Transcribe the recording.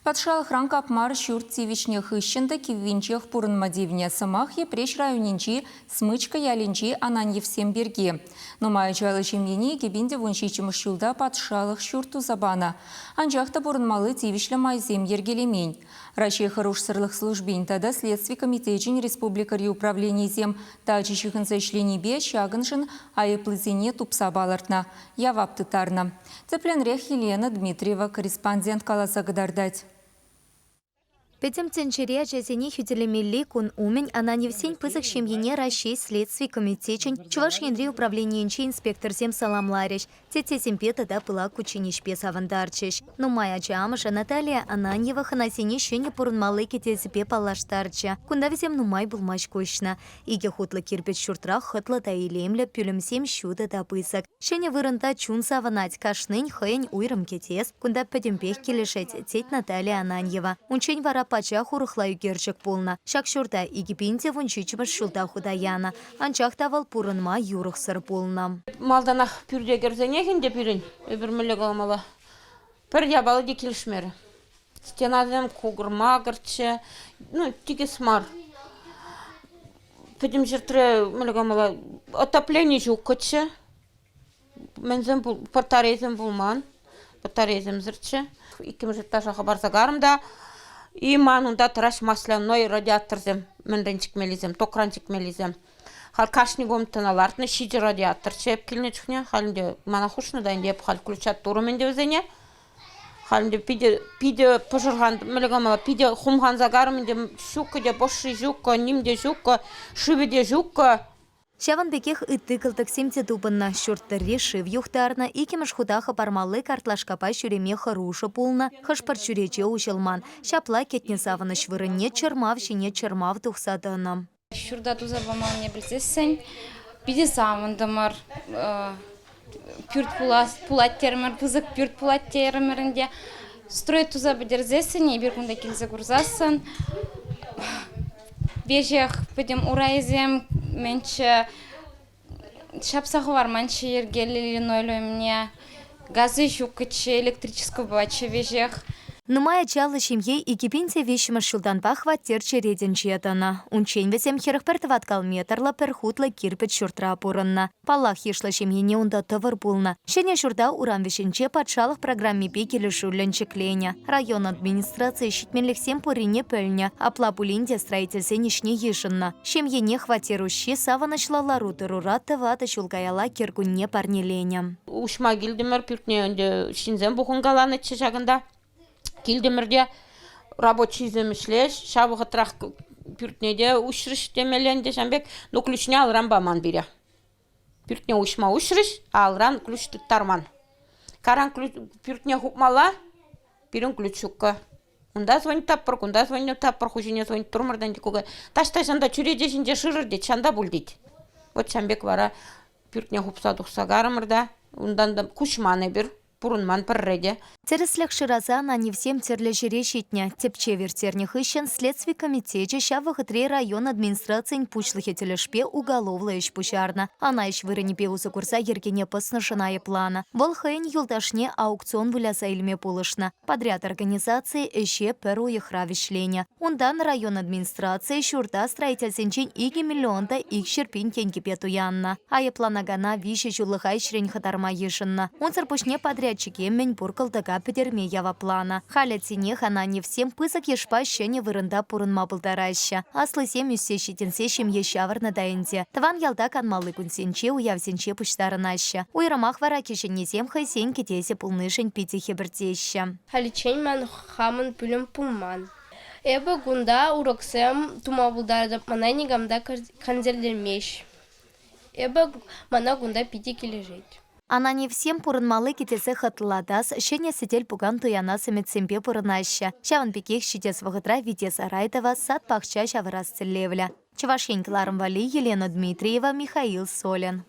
Патшалық ранкапмар шүрт тивичнех ищенді киввинчех пурынмадивне сымах епреш районинчи смычка ялинчи Ананьевсем берге. Но мая чайлы чемьени кебинде воншичимыш шулда патшалық шүрту забана. Анжақта пурынмалы тивишлі майзем ергелемень. Раши хорош сырлых службин тада Следствий комитетчин республикари управление зем тачичихынса ишленибе шагыншын айыплызене тупса балартна. Явапты тарна. Цепленрех Елена Дмитриева, корреспондент Каласа Гадардать. Петем ценчере жезени хюделемелли кун умень Ананьевсень пызык шемьене Раши Следствий комитетчин Чуваш Яндрей управлениенчи инспектор зем саламларищ. Тете семпета да пыла кучиниш песавандарчиш. Но моя чамыша Наталья Ананьева ханасине шене пурынмалы кетезепе палаштарча. Кундавизем нумай булмаш кушна. Иге хутлы кирпич шуртрах хытла да илемля пюлемсем шуда да пысык. Шене вырынта чун саванать кашнынь хэнь уйрым кетез. Кунда петемпех келешет теть Наталья Ананьева. Унчень вара пача хурыхлаю герчек полна. Шак шурта игипинте вончичмаш шулта худаяна. Анчах тавал пурынма юрых сыр полна. Малданах пюрде герзенехин де пюрин. Эбір мүлі қалмала. Пір ябалы де келішмері. Стенадым кугырма гырчы. Ну, тиге смар. Педем жертре мүлі қалмала. Отопление жук көтші. Мензем патарезем булман. Патарезем зырчы. Икім жетташа хабарсагарымда. И манунда траш масляной радиаторзем, менренчик мелизем, токранчик мелизем. Хал кашнигом таналартны шиди радиатор чеп килнечхне, халинде манахушны да инде хал включат туруменде өзене. Халинде пиде пожурган мелегама пиде хумган загарым инде шука де боши жука, нимде жука, шибеде жука. Шаван бекех ыттыкылтык семте тупынна шурттырри шив юхтарна икемеш худаха пармалы картлашкапа шүреме харушы пулна, хышпар шүрече ушылман. Шапла кетне савыныш вырынне чырмав шине чырмав тухсатына. Шурда туза бамал не білсесен, биде савындымыр, пюрт пулат термер, пызык пюрт пулат термерінде. Строй туза бідерзесен, ебір күнда келзе күрзасын. Вежех педем урайзем, менче шапсаху var манче ергелили нойло мне газы жукыче электрического баче вежех. Нумая чалы шимьей и кипинте вещима шулдан пахва терче реденчетана. Унчень весем херхпертват калметарла перхутла кирпет шуртра пурынна. Палах ешла шимьене унда товар булна. Шене шурда уран вешенче патшалых программе пекелі шулленче кленя. Район администрации щитменлих сем пурине пельня, а плапулинде строительсе нишне ешынна. Шимьене хватирущи саванашла ларуты рурата вата шулгаяла киргунне парнеленя. Ушма гилдемер пюртне онде шинзем бухунгаланы чешагында. Килдемірде рабочий земешлеш, шабығы трақ пүртнеде ұшырыш демеленде жамбек, но ключне алыран баман бере. Пүртне ұшма ұшырыш, алыран ключ тұттарман. Каран пүртне хупмала, бірін ключ ұққа. Онда звонит таппыр, онда звонит таппыр, хужине звонит тұрмырдан декуға. Ташта жанда чүреде жінде шырыр де, чанда бұл дейді. Вот жамбек вара пүртне хупса дұқса гарымырда, ондан да күшманы бір. Пурунман парреде. Тереслях ширазана не всем терлежере щитня. Тепче вертерних ищен Следствий комитете шавых 3 район администрации пучлых телешпе уголовла ищ пущарна. Она ищ вырыни пеуса курса ергене посношенная плана. Волхайн юлдашне аукцион выляса ильме пулышна. Подряд организации еще перу их равишленя. Ундан район администрации шурта строительсенчен иги миллионта их шерпин теньки петуянна. Ая планагана вище чулыхай шрень хатарма ешенна. Он царпушне подряд чекемень пуркалдага педерме ява плана. Халя тинех она не всем пысок ешпа щене вырында пурынма пылтараща. Аслы сем юссе щитенсе шемье щаварна даенте. Тван ялда канмалы кунсенче уявсенче пуштарынаща. Уйрамах вара кишеннесем хайсен кетесе пулнышень пити хебертеща. Халичень ман хамын пүлім пулман. Эбі гунда уроксем тумабулдарды манайни гамда канзерлермеш. Эбі мана гунда пити кележет. Она не всем пурынмалы кетесе хатладас, шене сетель пуган туяна самецемпе пурынаща. Шаван пекех щитес вагытра витес арайтова сад пахча шавырас целлевля. Чувашень Кларым Вали, Елена Дмитриева, Михаил Солин.